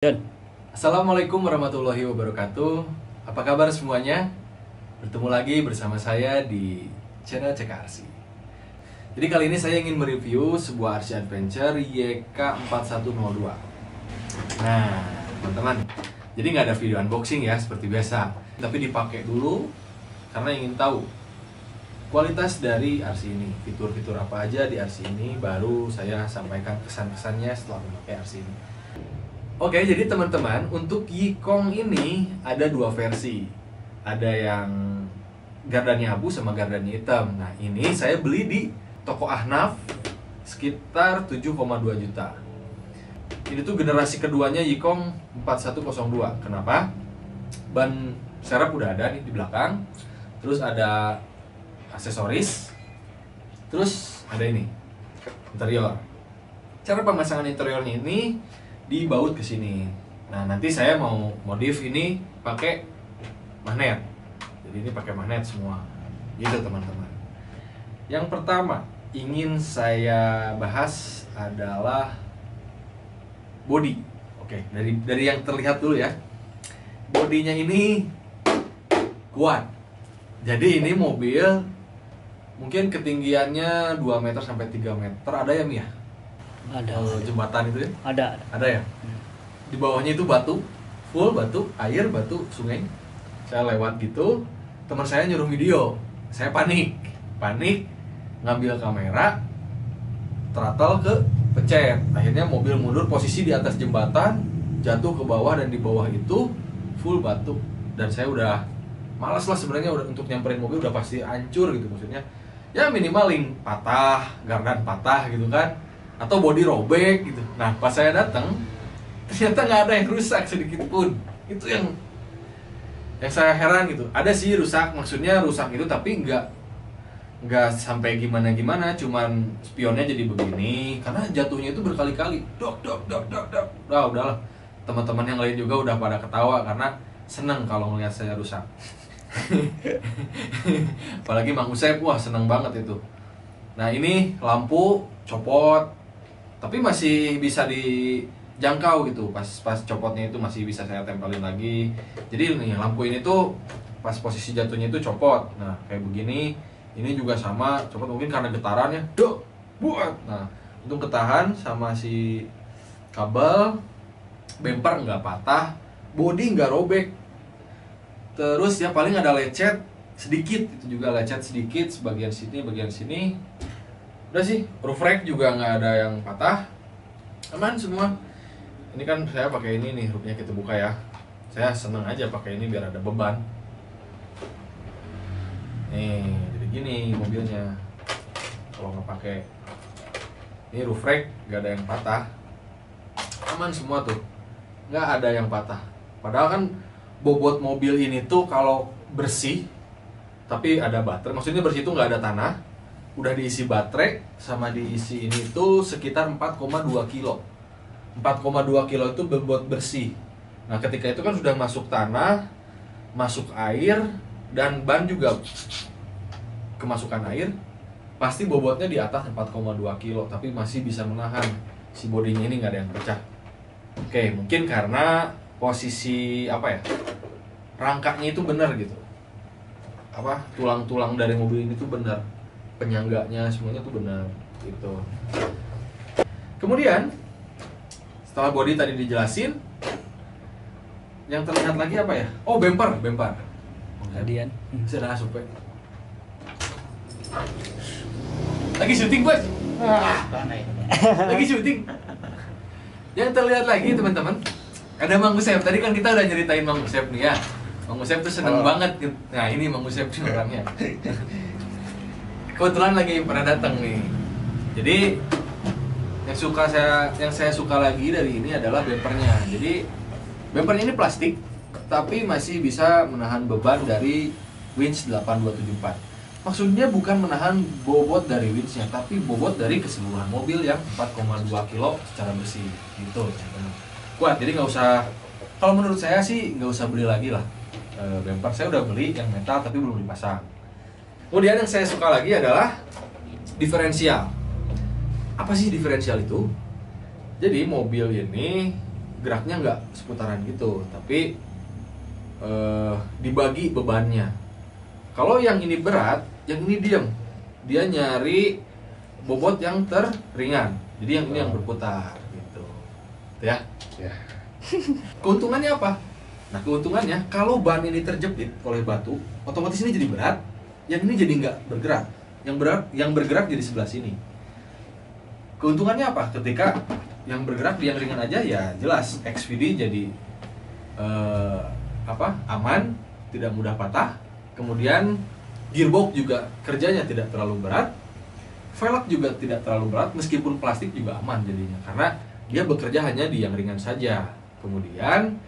Dan Assalamualaikum warahmatullahi wabarakatuh. Apa kabar semuanya? Bertemu lagi bersama saya di channel CKRC. Jadi kali ini saya ingin mereview sebuah RC Adventure YK4102. Nah, teman-teman, jadi nggak ada video unboxing ya seperti biasa, tapi dipakai dulu karena ingin tahu kualitas dari RC ini, fitur-fitur apa aja di RC ini, baru saya sampaikan kesan-kesannya setelah memakai RC ini. Oke, jadi teman-teman, untuk Yikong ini ada dua versi. Ada yang gardania abu sama gardania hitam. Nah, ini saya beli di toko Ahnaf sekitar 7,2 juta. Ini tuh generasi keduanya Yikong 4102. Kenapa? Ban serep udah ada nih di belakang. Terus ada aksesoris. Terus ada ini, interior. Cara pemasangan interiornya ini dibaut ke sini. Nah, nanti saya mau modif ini pakai magnet. Jadi ini pakai magnet semua. Gitu, teman-teman. Yang pertama ingin saya bahas adalah body. Oke, dari yang terlihat dulu ya. Bodinya ini kuat. Jadi ini mobil mungkin ketinggiannya 2 meter sampai 3 meter. Ada ya, Mia? ada Jembatan itu ya? ada Ya. Di bawahnya itu batu, full batu, air, batu, sungai. Saya lewat gitu, teman saya nyuruh video. Saya panik, ngambil kamera, throttle ke pencet. Akhirnya mobil mundur, posisi di atas jembatan, jatuh ke bawah, dan di bawah itu full batu. Dan saya udah malas lah sebenarnya untuk nyamperin mobil, udah pasti hancur gitu maksudnya. Ya minimal link patah, gardan patah gitu kan, atau bodi robek gitu. Nah, pas saya datang ternyata nggak ada yang rusak sedikit pun. Itu yang saya heran gitu. Ada sih rusak, maksudnya rusak itu tapi nggak sampai gimana, cuman spionnya jadi begini karena jatuhnya itu berkali-kali. Dok. Udahlah. Teman-teman yang lain juga udah pada ketawa karena seneng kalau ngelihat saya rusak. Apalagi Mang Usep, wah seneng banget itu. Nah, ini lampu copot tapi masih bisa dijangkau gitu. Pas copotnya itu masih bisa saya tempelin lagi. Jadi nih lampu ini tuh pas posisi jatuhnya itu copot. Nah, kayak begini. Ini juga sama copot, mungkin karena getarannya buat. Nah, untuk ketahan sama si kabel, bumper nggak patah, bodi nggak robek. Terus ya paling ada lecet sedikit, itu juga lecet sedikit sebagian sini. Udah sih, roof rack juga nggak ada yang patah, aman semua. Ini kan saya pakai ini nih, roofnya kita buka ya. Saya seneng aja pakai ini biar ada beban. Nih, jadi gini mobilnya. Kalau nggak pakai ini roof rack, nggak ada yang patah, aman semua tuh, nggak ada yang patah. Padahal kan bobot mobil ini tuh kalau bersih, tapi ada baterai, maksudnya bersih itu nggak ada tanah, udah diisi baterai sama diisi ini tuh sekitar 4,2 kilo. 4,2 kilo itu bobot bersih. Nah, ketika itu kan sudah masuk tanah, masuk air, dan ban juga kemasukan air, pasti bobotnya di atas 4,2 kilo, tapi masih bisa menahan. Si bodinya ini nggak ada yang pecah. Oke, mungkin karena posisi rangkanya itu benar gitu. Tulang-tulang dari mobil ini tuh benar, penyangganya semuanya tuh benar gitu. Kemudian setelah body tadi dijelasin, yang terlihat lagi apa ya? Oh, bumper. Kemudian Sudah supaya lagi syuting, bos. Lagi syuting. Yang terlihat lagi, teman-teman, ada Mang Usep. Tadi kan kita udah nyeritain Mang Usep nih ya. Mang Usep tuh seneng banget. Nah, ini Mang Usep nih orangnya. Kebetulan lagi pernah datang nih. Jadi yang saya suka lagi dari ini adalah bumpernya. Jadi bumpernya ini plastik, tapi masih bisa menahan beban dari winch 8274. Maksudnya bukan menahan bobot dari winchnya, tapi bobot dari keseluruhan mobil yang 4,2 kilo secara bersih gitu. Kuat, jadi nggak usah, kalau menurut saya sih nggak usah beli lagi lah bumper. Saya udah beli yang metal tapi belum dipasang. Kemudian yang saya suka lagi adalah diferensial. Apa sih diferensial itu? Jadi mobil ini geraknya nggak seputaran gitu, tapi dibagi bebannya. Kalau yang ini berat, yang ini diam, dia nyari bobot yang terringan, jadi yang ini yang berputar gitu ya. Keuntungannya apa? Nah, keuntungannya kalau ban ini terjepit oleh batu, otomatis ini jadi berat, yang ini jadi nggak bergerak, yang bergerak jadi sebelah sini. Keuntungannya apa? Ketika yang bergerak di yang ringan aja, ya jelas XVD jadi aman, tidak mudah patah. Kemudian gearbox juga kerjanya tidak terlalu berat, velg juga tidak terlalu berat, meskipun plastik juga aman jadinya, karena dia bekerja hanya di yang ringan saja. Kemudian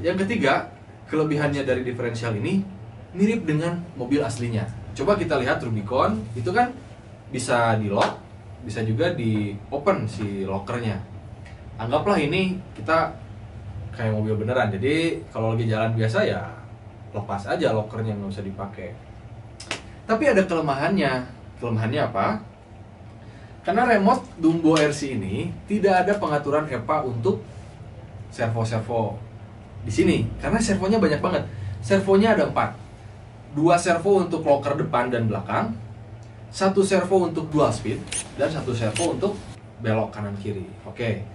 yang ketiga, kelebihannya dari diferensial ini mirip dengan mobil aslinya. Coba kita lihat Rubicon, itu kan bisa di lock, bisa juga di open si lockernya. Anggaplah ini kita kayak mobil beneran, jadi kalau lagi jalan biasa ya lepas aja lockernya, nggak usah dipakai. Tapi ada kelemahannya. Kelemahannya apa? Karena remote Dumbo RC ini tidak ada pengaturan EPA untuk servo-servo di sini, karena servonya banyak banget. Servonya ada 4. 2 servo untuk locker depan dan belakang, 1 servo untuk dual speed, dan 1 servo untuk belok kanan kiri. Oke.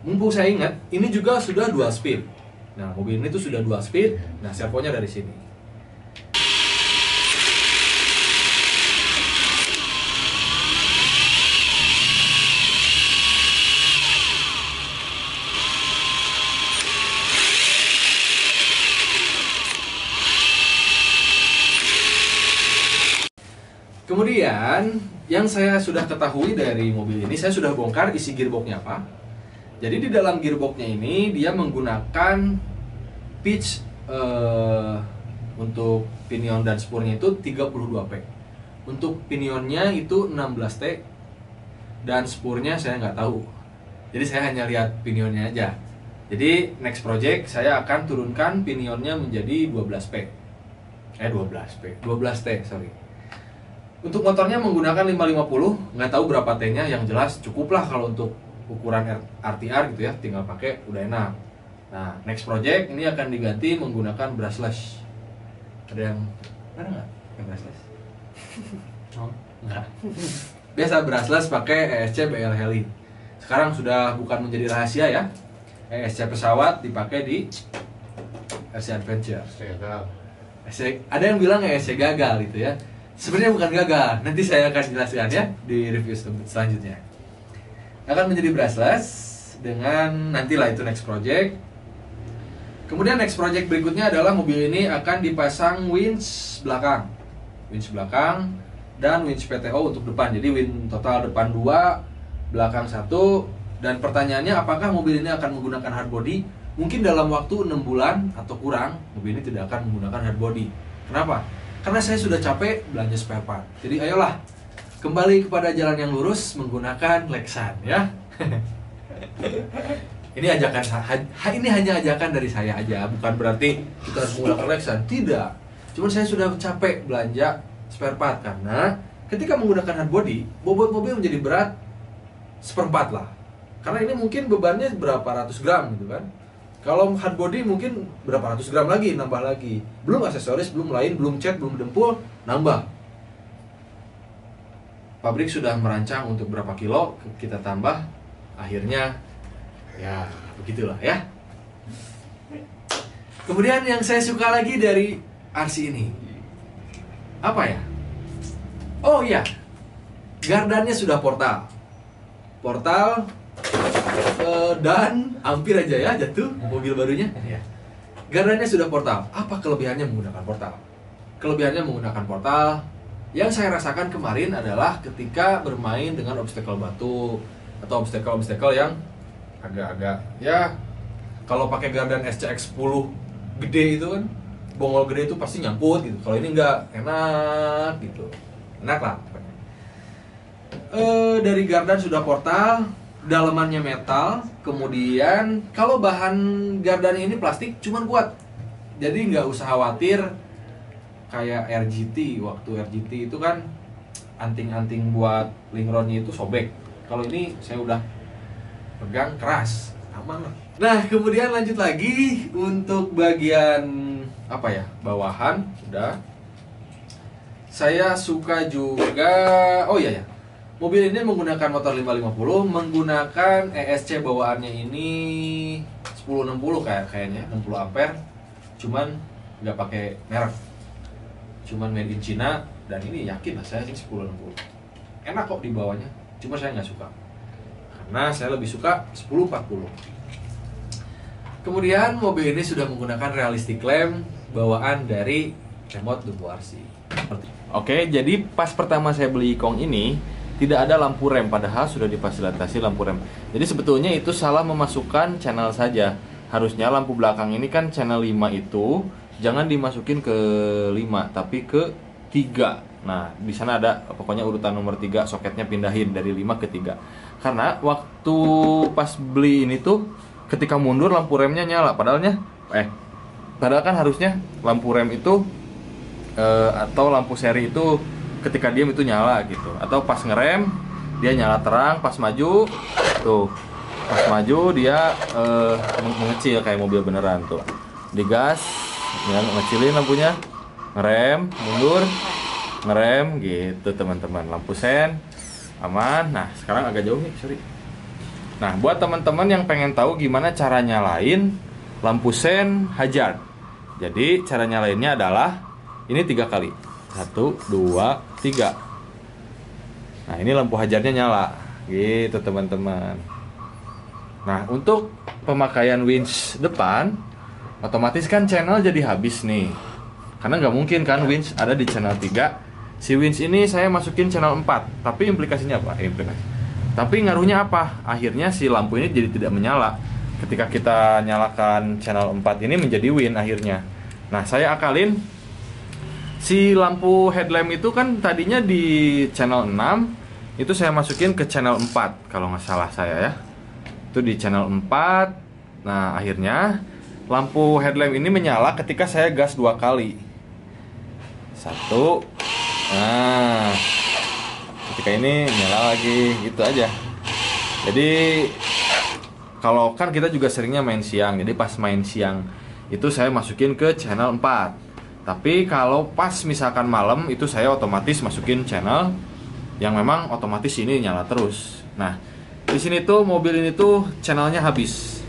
Mumpung saya ingat, ini juga sudah dual speed. Nah, mobil ini tuh sudah dual speed. Nah, servonya dari sini. Kemudian, yang saya sudah ketahui dari mobil ini, saya sudah bongkar isi gearboxnya apa. Jadi di dalam gearboxnya ini dia menggunakan pitch untuk pinion dan spurnya itu 32P. Untuk pinionnya itu 16T dan spurnya saya nggak tahu. Jadi saya hanya lihat pinionnya aja. Jadi next project saya akan turunkan pinionnya menjadi 12P. 12T, sorry. Untuk motornya menggunakan 550, nggak tahu berapa T-nya, yang jelas cukuplah kalau untuk ukuran RTR gitu ya, tinggal pakai udah enak. Nah, next project ini akan diganti menggunakan brushless. Ada yang nggak yang brushless? Oh, enggak. Biasa brushless pakai ESC BL Heli. Sekarang sudah bukan menjadi rahasia ya. ESC pesawat dipakai di RC Adventure. Ada yang bilang ESC gagal gitu ya. Sebenarnya bukan gagal. Nanti saya akan jelaskan ya di review selanjutnya. Akan menjadi brushless dengan nantilah itu next project. Kemudian next project berikutnya adalah mobil ini akan dipasang winch belakang dan winch PTO untuk depan. Jadi winch total depan 2, belakang 1. Dan pertanyaannya, apakah mobil ini akan menggunakan hard body? Mungkin dalam waktu 6 bulan atau kurang, mobil ini tidak akan menggunakan hard body. Kenapa? Karena saya sudah capek belanja spare part. Jadi ayolah, kembali kepada jalan yang lurus menggunakan Lexan ya. Ini ajakan, ini hanya ajakan dari saya aja, bukan berarti kita harus menggunakan Lexan. Tidak. Cuman saya sudah capek belanja spare part, karena ketika menggunakan hard body, bobot mobil menjadi berat 1/4 lah. Karena ini mungkin bebannya berapa ratus gram gitu kan. Kalau hard body mungkin berapa ratus gram lagi, nambah lagi. Belum aksesoris, belum lain, belum cat, belum dempul, nambah. Pabrik sudah merancang untuk berapa kilo, kita tambah. Akhirnya, ya begitulah ya. Kemudian yang saya suka lagi dari RC ini, apa ya? Oh iya, gardannya sudah portal. Dan hampir aja ya jatuh mobil barunya. Gardannya sudah portal. Apa kelebihannya menggunakan portal? Kelebihannya menggunakan portal yang saya rasakan kemarin adalah ketika bermain dengan obstacle batu atau obstacle yang agak-agak ya, kalau pakai gardan SCX 10 gede itu kan, bongol gede itu pasti nyangkut gitu. Kalau ini enggak, enak gitu. Enak lah. Dari gardan sudah portal, dalamannya metal, kemudian kalau bahan gardan ini plastik cuman kuat, jadi nggak usah khawatir kayak RGT. Waktu RGT itu kan anting-anting buat lingronnya itu sobek. Kalau ini saya udah pegang keras, aman lah. Nah, kemudian lanjut lagi untuk bagian apa ya, bawahan udah. Saya suka juga, oh iya ya, mobil ini menggunakan motor 550, menggunakan ESC bawaannya ini 1060 kayaknya 60 ampere, cuman nggak pakai merek, cuman made in China, dan ini yakin lah saya sih 1060 enak kok di bawahnya, cuma saya nggak suka karena saya lebih suka 1040. Kemudian mobil ini sudah menggunakan realistic lamp bawaan dari remote Dumbo RC. Oke, jadi pas pertama saya beli Kong ini tidak ada lampu rem, padahal sudah difasilitasi lampu rem. Jadi sebetulnya itu salah memasukkan channel saja. Harusnya lampu belakang ini kan channel 5 itu jangan dimasukin ke 5 tapi ke 3. Nah, di sana ada pokoknya urutan nomor 3, soketnya pindahin dari 5 ke 3. Karena waktu pas beli ini tuh ketika mundur lampu remnya nyala, padahal kan harusnya lampu rem itu atau lampu seri itu ketika diam itu nyala gitu, atau pas ngerem dia nyala terang, pas maju tuh, pas maju dia mengecil kayak mobil beneran tuh, digas ya, ngecilin lampunya, ngerem mundur, ngerem gitu teman-teman, lampu sen aman. Nah sekarang agak jauh nih, sorry. Nah, buat teman-teman yang pengen tahu gimana cara nyalain lampu sen hazard. Jadi, cara nyalainnya adalah ini 3 kali. 1, 2, 3. Nah, ini lampu hazardnya nyala. Gitu, teman-teman. Nah, untuk pemakaian winch depan, otomatis kan channel jadi habis nih. Karena nggak mungkin kan winch ada di channel 3. Si winch ini saya masukin channel 4. Tapi implikasinya apa? Tapi ngaruhnya apa? Akhirnya si lampu ini jadi tidak menyala. Ketika kita nyalakan channel 4 ini menjadi win akhirnya. Nah, saya akalin si lampu headlamp itu kan tadinya di channel 6, itu saya masukin ke channel 4 kalau nggak salah saya ya. Itu di channel 4. Nah, akhirnya lampu headlamp ini menyala ketika saya gas 2 kali. 1. Nah, ketika ini nyala lagi, gitu aja. Jadi kalau kan kita juga seringnya main siang, jadi pas main siang itu saya masukin ke channel 4. Tapi kalau pas misalkan malam itu saya otomatis masukin channel yang memang otomatis ini nyala terus. Nah, di sini tuh mobil ini tuh channelnya habis.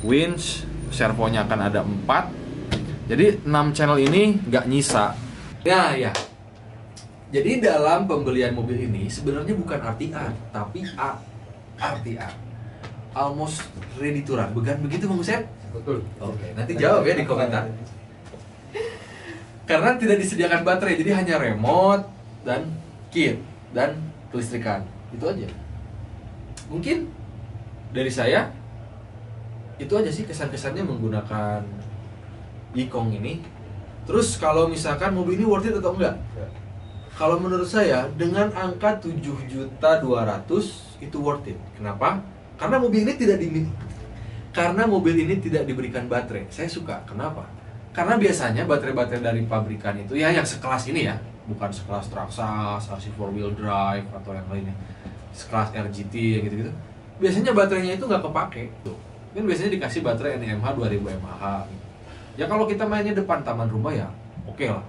Winch, servonya akan ada 4. Jadi 6 channel ini nggak nyisa. Nah ya. Jadi dalam pembelian mobil ini sebenarnya bukan RTR, tapi RTR. Almost ready to run. Bukan begitu Bang Usep? Betul. Oke, nanti jawab ya di komentar. Karena tidak disediakan baterai, jadi hanya remote dan kit dan kelistrikan. Itu aja. Mungkin dari saya itu aja sih kesan-kesannya menggunakan e-Kong ini. Terus kalau misalkan mobil ini worth it atau enggak? Kalau menurut saya dengan angka 7.200.000 itu worth it. Kenapa? Karena mobil ini tidak diberikan baterai. Saya suka. Kenapa? Karena biasanya baterai-baterai dari pabrikan itu ya yang sekelas ini ya, bukan sekelas Traxxas, RC 4-wheel drive atau yang lainnya, sekelas RGT yang gitu-gitu. Biasanya baterainya itu nggak kepake. Tuh. Kan biasanya dikasih baterai NMH 2000 mAh. Ya kalau kita mainnya depan taman rumah ya oke lah.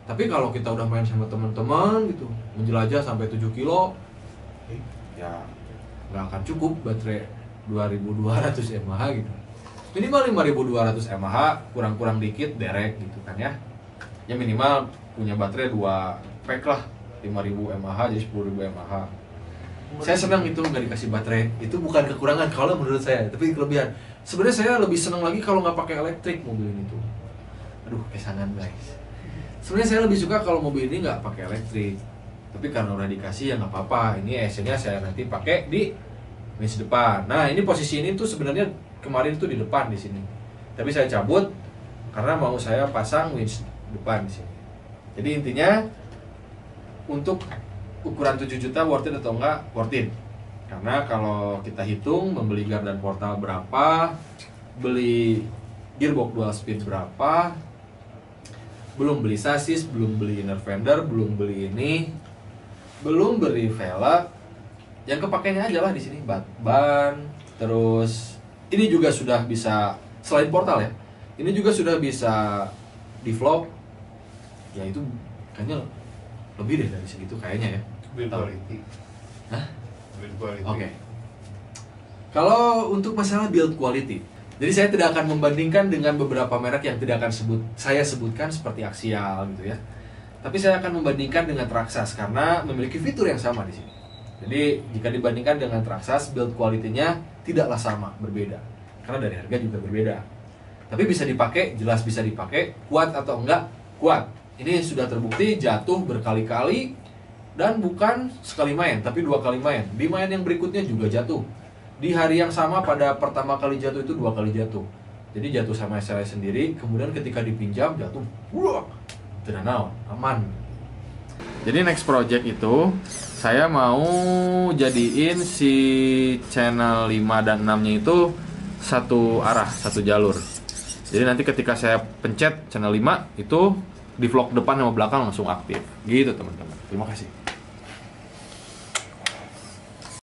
Tapi kalau kita udah main sama teman-teman gitu, menjelajah sampai 7 kilo, ya nggak akan cukup baterai 2200 mAh gitu. Minimal 5200 mAh, kurang-kurang dikit derek gitu kan ya. Ya minimal punya baterai 2 pack lah, 5000 mAh jadi 10.000 mAh. Saya senang itu nggak dikasih baterai. Itu bukan kekurangan kalau menurut saya, tapi kelebihan. Sebenarnya saya lebih senang lagi kalau nggak pakai elektrik mobil ini tuh. Aduh, kesangan guys. Sebenarnya saya lebih suka kalau mobil ini nggak pakai elektrik, tapi karena udah dikasih ya nggak apa-apa. Ini AC-nya saya nanti pakai di winch depan. Nah ini posisi ini tuh sebenarnya kemarin tuh di depan di sini, tapi saya cabut karena mau saya pasang winch depan di sini. Jadi intinya untuk ukuran 7 juta worth it atau enggak? Worth it. Karena kalau kita hitung membeli gardan portal berapa, beli gearbox dual speed berapa, belum beli sasis, belum beli inner fender, belum beli ini, belum beli velg, yang kepakainya aja lah di sini ban, Terus ini juga sudah bisa, selain portal ya, ini juga sudah bisa di vlog. Ya itu kayaknya lebih deh dari segitu kayaknya ya. Build Tahu. quality. Hah? Build quality. Oke. Kalau untuk masalah build quality, jadi saya tidak akan membandingkan dengan beberapa merek yang tidak akan saya sebutkan seperti Axial gitu ya. Tapi saya akan membandingkan dengan Traxxas karena memiliki fitur yang sama di sini. Jadi jika dibandingkan dengan Traxxas, build quality-nya tidaklah sama, berbeda. Karena dari harga juga berbeda. Tapi bisa dipakai, jelas bisa dipakai. Kuat atau enggak? Kuat. Ini sudah terbukti jatuh berkali-kali dan bukan sekali main, tapi 2 kali main. Di main yang berikutnya juga jatuh. Di hari yang sama pada pertama kali jatuh itu 2 kali jatuh. Jadi jatuh sama SLA sendiri, kemudian ketika dipinjam jatuh. Wah, tidak naon, aman. Jadi next project itu saya mau jadiin si channel 5 dan 6 nya itu satu arah, satu jalur. Jadi nanti ketika saya pencet channel 5 itu di vlog depan sama belakang langsung aktif. Gitu teman-teman. Terima kasih.